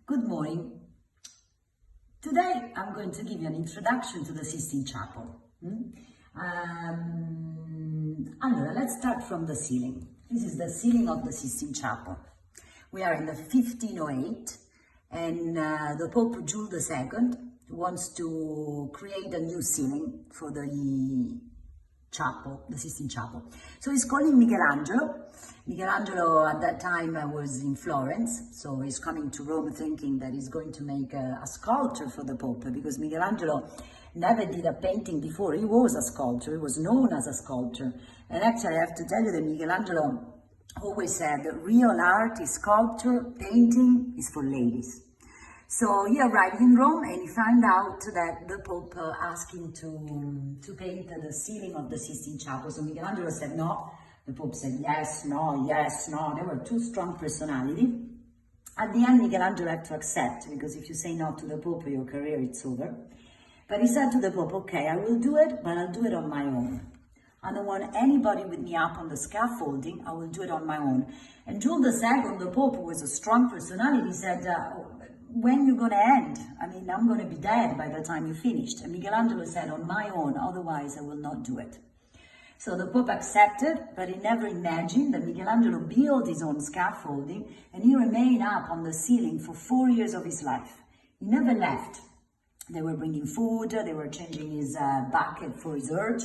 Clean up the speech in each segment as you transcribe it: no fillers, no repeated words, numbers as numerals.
Good morning. Today I'm going to give you an introduction to the Sistine Chapel. Allora, let's start from the ceiling. This is the ceiling of the Sistine Chapel. We are in the 1508 and the Pope Jules II wants to create a new ceiling for the chapel, the Sistine Chapel. So he's calling Michelangelo. Michelangelo at that time was in Florence, so he's coming to Rome thinking that he's going to make a sculpture for the Pope, because Michelangelo never did a painting before. He was a sculptor, he was known as a sculptor. And actually I have to tell you that Michelangelo always said that real art is sculpture, painting is for ladies. So he arrived in Rome and he found out that the Pope asked him to paint the ceiling of the Sistine Chapel. So Michelangelo said no. The Pope said yes, no, yes, no. They were two strong personalities. At the end, Michelangelo had to accept, because if you say no to the Pope, your career is over. But he said to the Pope, okay, I will do it, but I'll do it on my own. I don't want anybody with me up on the scaffolding. I will do it on my own. And Jules II, the Pope, who was a strong personality, said, when you're going to end? I mean, I'm going to be dead by the time you finished. And Michelangelo said, on my own, otherwise I will not do it. So the Pope accepted, but he never imagined that Michelangelo built his own scaffolding and he remained up on the ceiling for 4 years of his life. He never left. They were bringing food, they were changing his bucket for his urge.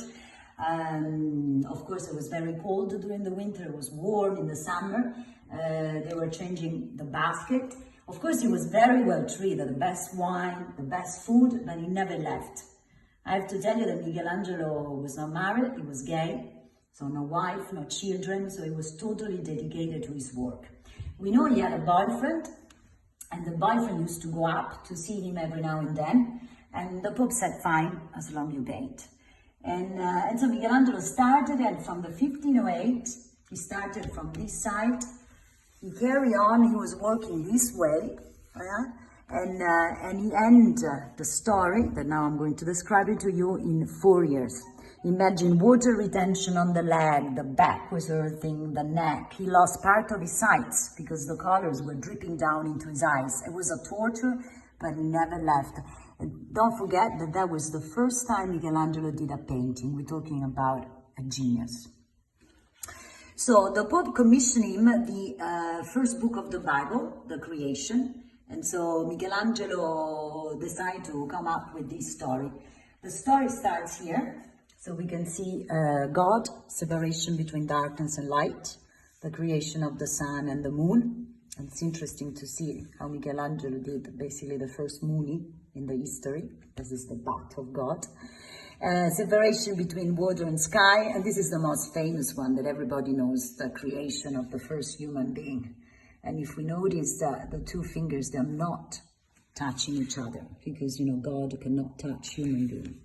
Of course, it was very cold during the winter, it was warm in the summer. They were changing the basket. Of course, he was very well treated, the best wine, the best food, but he never left. I have to tell you that Michelangelo was not married, he was gay, so no wife, no children, so he was totally dedicated to his work. We know he had a boyfriend, and the boyfriend used to go up to see him every now and then, and the Pope said, fine, as long as you paint. And so Michelangelo started, and from the 1508, he started from this side. He carried on, he was working this way, and he ended the story that now I'm going to describe it to you in 4 years. Imagine water retention on the leg, the back was hurting, the neck. He lost part of his sight because the colors were dripping down into his eyes. It was a torture, but he never left. And don't forget that that was the first time Michelangelo did a painting. We're talking about a genius. So the Pope commissioned him the first book of the Bible, the Creation. And so Michelangelo decided to come up with this story. The story starts here. So we can see God, separation between darkness and light, the creation of the sun and the moon. And it's interesting to see how Michelangelo did basically the first moonie in the history. This is the bat of God. Separation between water and sky, and this is the most famous one that everybody knows, the creation of the first human being. And if we notice that the two fingers, they're not touching each other, because, you know, God cannot touch human being.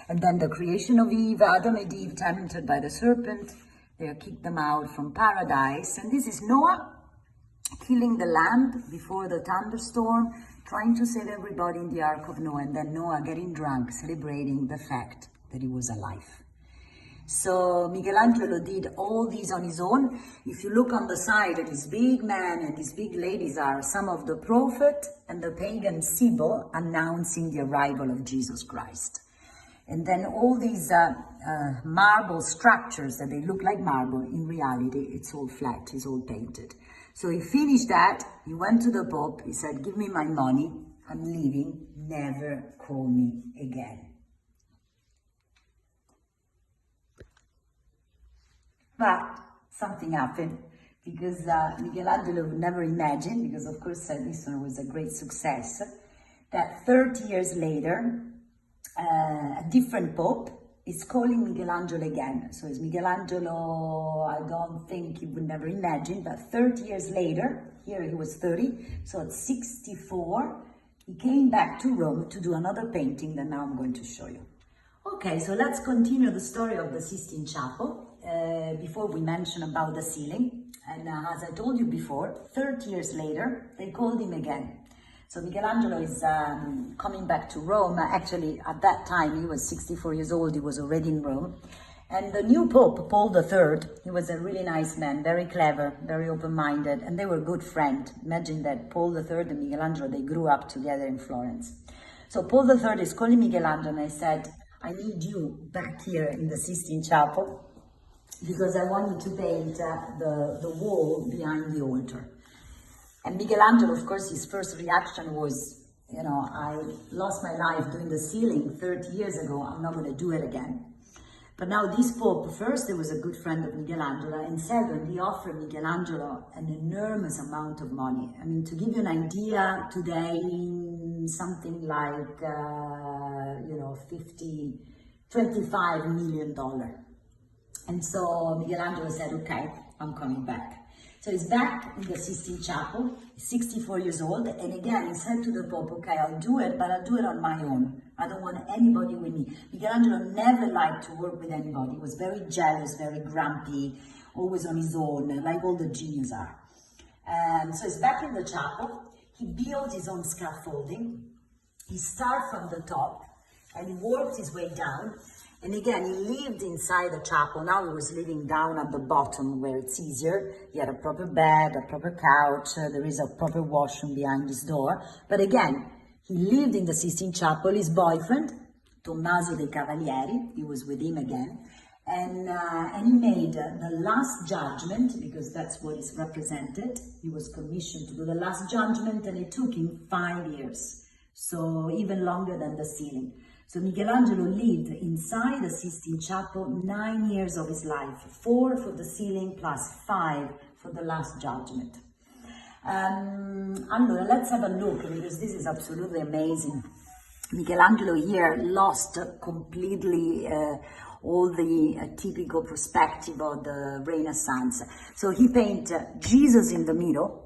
And then the creation of Eve, Adam and Eve tempted by the serpent, they kicked them out from paradise. And this is Noah killing the lamb before the thunderstorm, trying to save everybody in the Ark of Noah, and then Noah getting drunk, celebrating the fact that he was alive. So Michelangelo did all these on his own. If you look on the side, this big man and these big ladies are some of the prophet and the pagan symbol announcing the arrival of Jesus Christ. And then all these marble structures that they look like marble, in reality, it's all flat, it's all painted. So he finished that, he went to the Pope, he said, give me my money, I'm leaving, never call me again. But something happened, because Michelangelo would never imagine, because of course this one was a great success, that 30 years later, a different Pope is calling Michelangelo again. So it's Michelangelo, I don't think he would never imagine, but 30 years later, here he was 30, so at 64, he came back to Rome to do another painting that now I'm going to show you. Okay, so let's continue the story of the Sistine Chapel. Before we mention about the ceiling, and as I told you before, 30 years later, they called him again. So Michelangelo is coming back to Rome. Actually, at that time, he was 64 years old, he was already in Rome. And the new Pope, Paul III, he was a really nice man, very clever, very open-minded, and they were good friends. Imagine that Paul III and Michelangelo, they grew up together in Florence. So Paul III is calling Michelangelo and I said, I need you back here in the Sistine Chapel because I want you to paint the wall behind the altar. And Michelangelo, of course, his first reaction was, you know, I lost my life doing the ceiling 30 years ago, I'm not going to do it again. But now this Pope, first, he was a good friend of Michelangelo, and second, he offered Michelangelo an enormous amount of money. I mean, to give you an idea, today, something like, $25 million. And so Michelangelo said, okay, I'm coming back. So he's back in the Sistine Chapel, 64 years old, and again he said to the Pope, okay, I'll do it, but I'll do it on my own. I don't want anybody with me. Michelangelo never liked to work with anybody. He was very jealous, very grumpy, always on his own, like all the geniuses are. So he's back in the chapel. He built his own scaffolding. He started from the top, and he worked his way down. And again, he lived inside the chapel. Now he was living down at the bottom where it's easier. He had a proper bed, a proper couch. There is a proper washroom behind his door. But again, he lived in the Sistine Chapel. His boyfriend, Tommaso dei Cavalieri, he was with him again. And he made the Last Judgment, because that's what is represented. He was commissioned to do the Last Judgment, and it took him 5 years. So even longer than the ceiling. So Michelangelo lived inside the Sistine Chapel 9 years of his life, 4 for the ceiling plus 5 for the Last Judgment. Allora, let's have a look, because this is absolutely amazing. Michelangelo here lost completely all the typical perspective of the Renaissance. So he painted Jesus in the middle,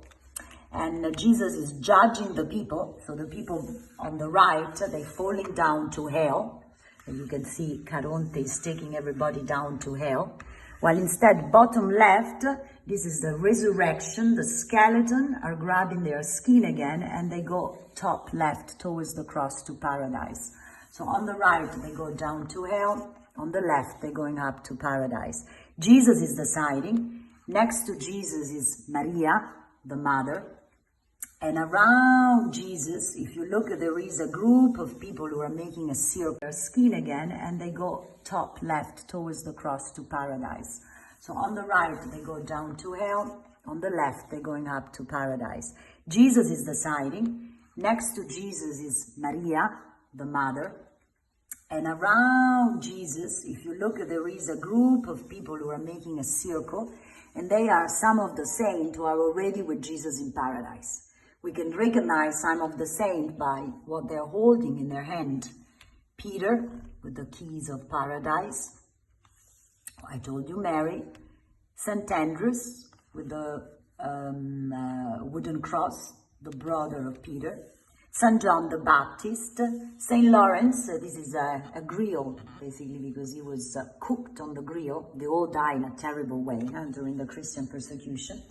and Jesus is judging the people. So the people on the right, they're falling down to hell. And you can see Caronte is taking everybody down to hell. While instead, bottom left, this is the resurrection. The skeleton are grabbing their skin again, and they go top left towards the cross to paradise. So on the right, they go down to hell. On the left, they're going up to paradise. Jesus is deciding. Next to Jesus is Maria, the mother. And around Jesus, if you look, there is a group of people who are making a circle, their skin again, and they go top left towards the cross to paradise. So on the right, they go down to hell. On the left, they're going up to paradise. Jesus is deciding. Next to Jesus is Maria, the mother. And around Jesus, if you look, there is a group of people who are making a circle, and they are some of the saints who are already with Jesus in paradise. We can recognize some of the saints by what they're holding in their hand. Peter, with the keys of paradise. I told you, Mary. St. Andrews, with the wooden cross, the brother of Peter. St. John the Baptist. St. Lawrence, this is a grill, basically, because he was cooked on the grill. They all died in a terrible way during the Christian persecution.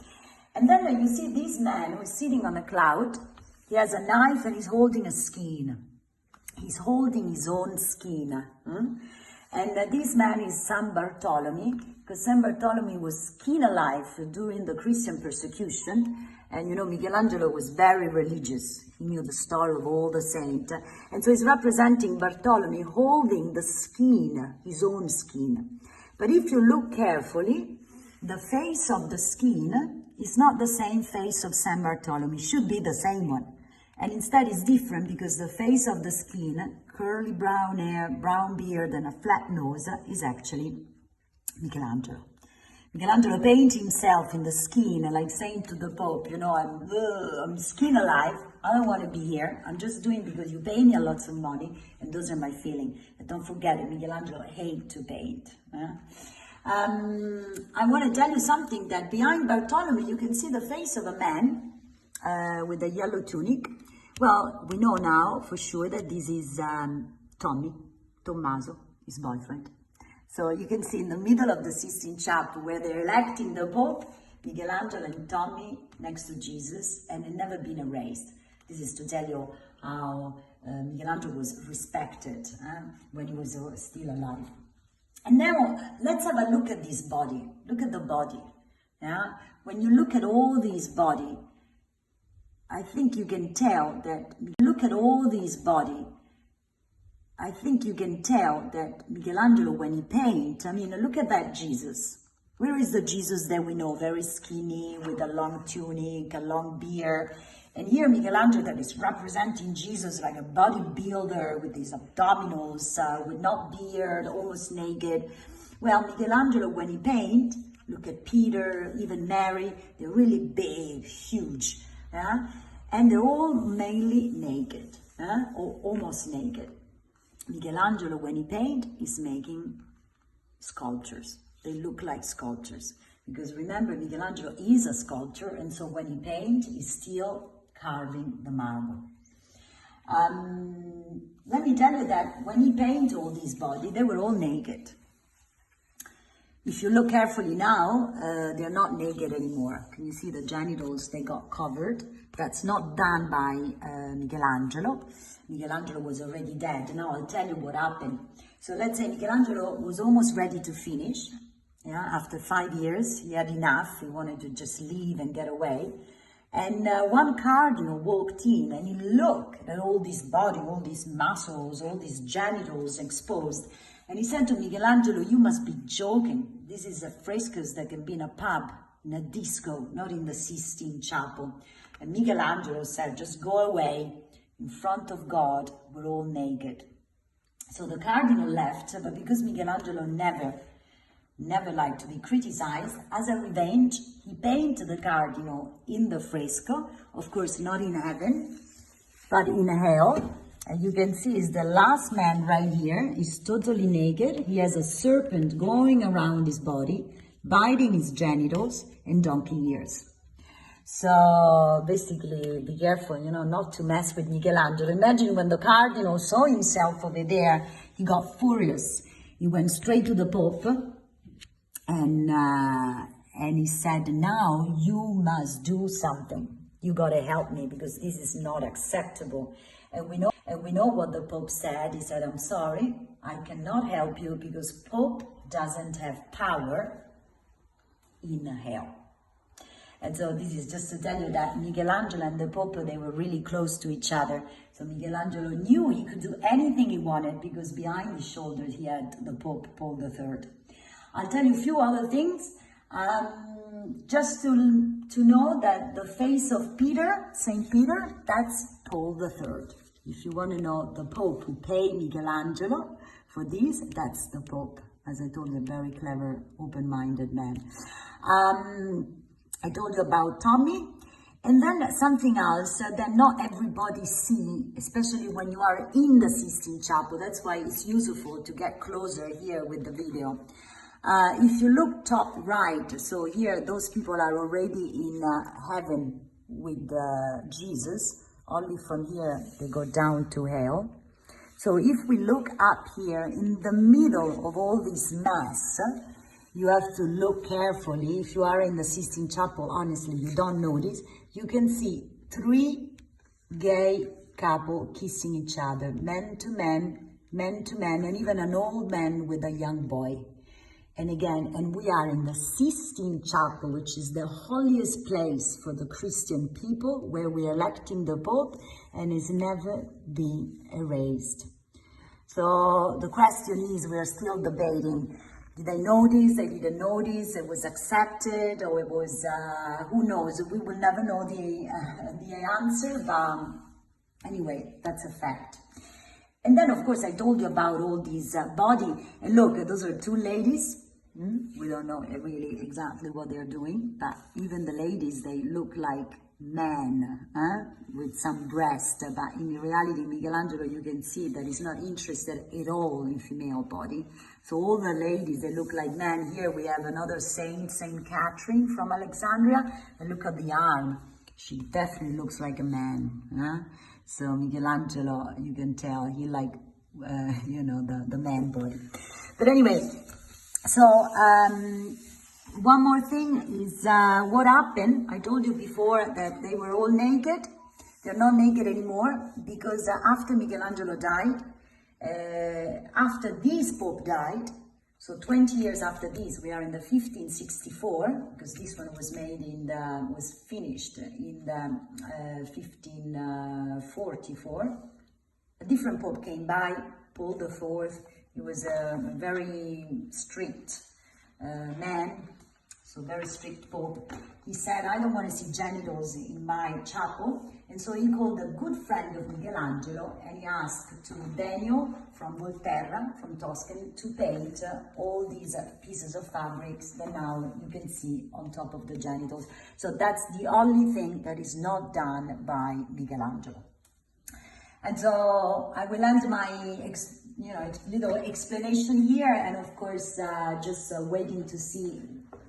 And then you see this man who is sitting on a cloud. He has a knife and he's holding a skein. He's holding his own skein. And this man is San Bartolome, because San Bartolome was skin alive during the Christian persecution. And you know, Michelangelo was very religious. He knew the story of all the saints. And so he's representing Bartolome holding the skein, his own skein. But if you look carefully, the face of the skein is not the same face of San Bartolome. It should be the same one. And instead it's different, because the face of the skein, curly brown hair, brown beard, and a flat nose, is actually Michelangelo. Michelangelo painted himself in the skin, like saying to the Pope, you know, I'm skin alive. I don't want to be here. I'm just doing it because you pay me lots of money, and those are my feelings. But don't forget that Michelangelo hated to paint. I want to tell you something, that behind Bartolome you can see the face of a man with a yellow tunic. Well, we know now for sure that this is Tommaso, his boyfriend. So you can see in the middle of the Sistine Chapel, where they're electing the Pope, Michelangelo and Tommy next to Jesus, and it never been erased. This is to tell you how Michelangelo was respected when he was still alive. And now let's have a look at this body. Look at the body. Yeah? When you look at all these body, I think you can tell that, look at all these body, I think you can tell that Michelangelo, when he paint, I mean, look at that Jesus. Where is the Jesus that we know? Very skinny, with a long tunic, a long beard. And here Michelangelo that is representing Jesus like a bodybuilder with his abdominals, with no beard, almost naked. Well, Michelangelo, when he paint, look at Peter, even Mary, they're really big, huge. And they're all mainly naked, or almost naked. Michelangelo, when he paint, is making sculptures. They look like sculptures. Because remember, Michelangelo is a sculptor, and so when he paint, he's still carving the marble. Let me tell you that when he painted all these bodies, they were all naked. If you look carefully now, they're not naked anymore. Can you see the genitals? They got covered. That's not done by Michelangelo. Michelangelo was already dead. Now I'll tell you what happened. So let's say Michelangelo was almost ready to finish. Yeah, after 5 years, he had enough. He wanted to just leave and get away. And one cardinal walked in and he looked at all this body, all these muscles, all these genitals exposed. And he said to Michelangelo, you must be joking. This is a frescoes that can be in a pub, in a disco, not in the Sistine Chapel. And Michelangelo said, just go away. In front of God, we're all naked. So the cardinal left, but because Michelangelo never liked to be criticized, as a revenge, he painted the cardinal in the fresco, of course not in heaven, but in hell. And you can see is the last man right here. He's totally naked. He has a serpent going around his body, biting his genitals and donkey ears. So basically, be careful, not to mess with Michelangelo. Imagine when the cardinal saw himself over there, he got furious. He went straight to the Pope and he said, now you must do something. You got to help me because this is not acceptable. And we know what the Pope said. He said, I'm sorry, I cannot help you because Pope doesn't have power in hell. And so this is just to tell you that Michelangelo and the Pope, they were really close to each other. So Michelangelo knew he could do anything he wanted because behind his shoulders he had the Pope, Paul III. I'll tell you a few other things, just to know that the face of Peter, Saint Peter, that's Paul III. If you want to know the Pope who paid Michelangelo for this, that's the Pope. As I told you, a very clever, open-minded man. I told you about Tommy. And then something else that not everybody see, especially when you are in the Sistine Chapel. That's why it's useful to get closer here with the video. If you look top right, so here those people are already in heaven with Jesus. Only from here they go down to hell. So if we look up here in the middle of all this mass, you have to look carefully. If you are in the Sistine Chapel, honestly, you don't notice. You can see 3 gay couple kissing each other, men to men, and even an old man with a young boy. And again, and we are in the Sistine Chapel, which is the holiest place for the Christian people, where we are electing the Pope, and is never been erased. So the question is, we are still debating. Did they notice? They didn't notice? It was accepted, or it was, who knows? We will never know the answer, but anyway, that's a fact. And then, of course, I told you about all these body. And look, those are 2 ladies. We don't know really exactly what they're doing, but even the ladies, they look like men with some breast. But in reality, Michelangelo, you can see that he's not interested at all in female body. So all the ladies, they look like men. Here we have another saint, Saint Catherine from Alexandria. And look at the arm. She definitely looks like a man. So Michelangelo, you can tell, he like, the man body. But anyway, so one more thing is what happened. I told you before that they were all naked. They're not naked anymore because after Michelangelo died, after this Pope died, So 20 years after this, we are in the 1564, because this one was made was finished in the 1544. A different pope came by, Paul IV. He was a very strict man, so very strict pope. He said, I don't want to see genitals in my chapel. And so he called a good friend of Michelangelo, and he asked to Daniel from Volterra, from Tuscany, to paint all these pieces of fabrics that now you can see on top of the genitals. So that's the only thing that is not done by Michelangelo. And so I will end my little explanation here, and of course just waiting to see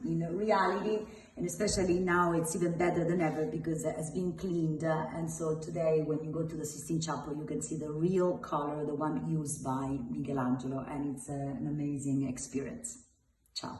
reality. And especially now it's even better than ever because it has been cleaned. And so today when you go to the Sistine Chapel, you can see the real color, the one used by Michelangelo, and it's an amazing experience. Ciao.